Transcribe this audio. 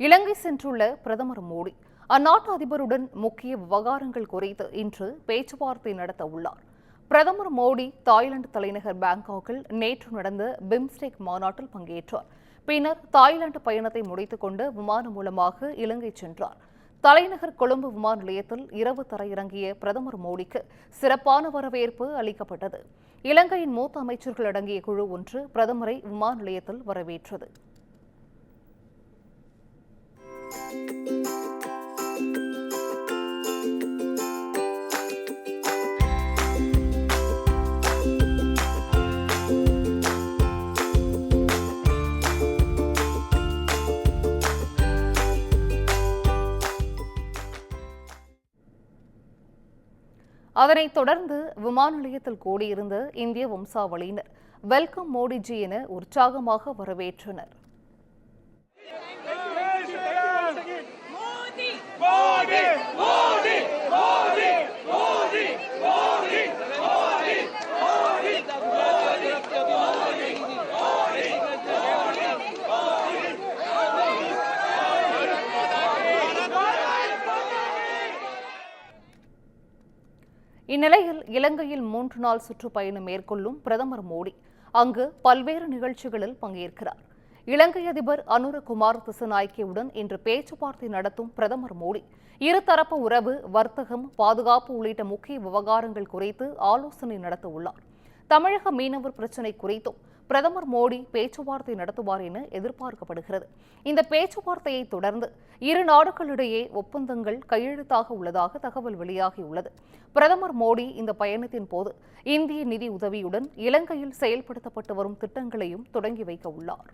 இலங்கை சென்றுள்ள பிரதமர் மோடி அந்நாட்டு அதிபருடன் முக்கிய விவகாரங்கள் குறித்து இன்று பேச்சுவார்த்தை நடத்த உள்ளார். பிரதமர் மோடி தாய்லாந்து தலைநகர் பாங்காக்கில் நேற்று நடந்த பிம்ஸ்டெக் மாநாட்டில் பங்கேற்றார். பின்னர் தாய்லாந்து பயணத்தை முடித்துக் கொண்டு விமானம் மூலமாக இலங்கை சென்றார். தலைநகர் கொழும்பு விமான நிலையத்தில் இரவு தரையிறங்கிய பிரதமர் மோடிக்கு சிறப்பான வரவேற்பு அளிக்கப்பட்டது. இலங்கையின் மூத்த அமைச்சர்கள் அடங்கிய குழு ஒன்று பிரதமரை விமான நிலையத்தில் வரவேற்றது. அதனைத் தொடர்ந்து விமான நிலையத்தில் கூடியிருந்த இந்திய வம்சாவளியினர் வெல்கம் மோடிஜி என உற்சாகமாக வரவேற்றனர். இந்நிலையில் இலங்கையில் 3 நாள் சுற்றுப்பயணம் மேற்கொள்ளும் பிரதமர் மோடி அங்கு பல்வேறு நிகழ்ச்சிகளில் பங்கேற்கிறார். இலங்கை அதிபர் அனுரகுமார் திசநாயக்கவுடன் இன்று பேச்சுவார்த்தை நடத்தும் பிரதமர் மோடி இருதரப்பு உறவு, வர்த்தகம், பாதுகாப்பு உள்ளிட்ட முக்கிய விவகாரங்கள் குறித்து ஆலோசனை நடத்த உள்ளார். தமிழக மீனவர் பிரச்சினை குறித்தும் பிரதமர் மோடி பேச்சுவார்த்தை நடத்துவார் என எதிர்பார்க்கப்படுகிறது. இந்த பேச்சுவார்த்தையை தொடர்ந்து இரு நாடுகளிடையே ஒப்பந்தங்கள் கையெழுத்தாக உள்ளதாக தகவல் வெளியாகியுள்ளது. பிரதமர் மோடி இந்த பயணத்தின் போது இந்திய நிதி உதவியுடன் இலங்கையில் செயல்படுத்தப்பட்டு வரும் திட்டங்களையும் தொடங்கி வைக்க உள்ளார்.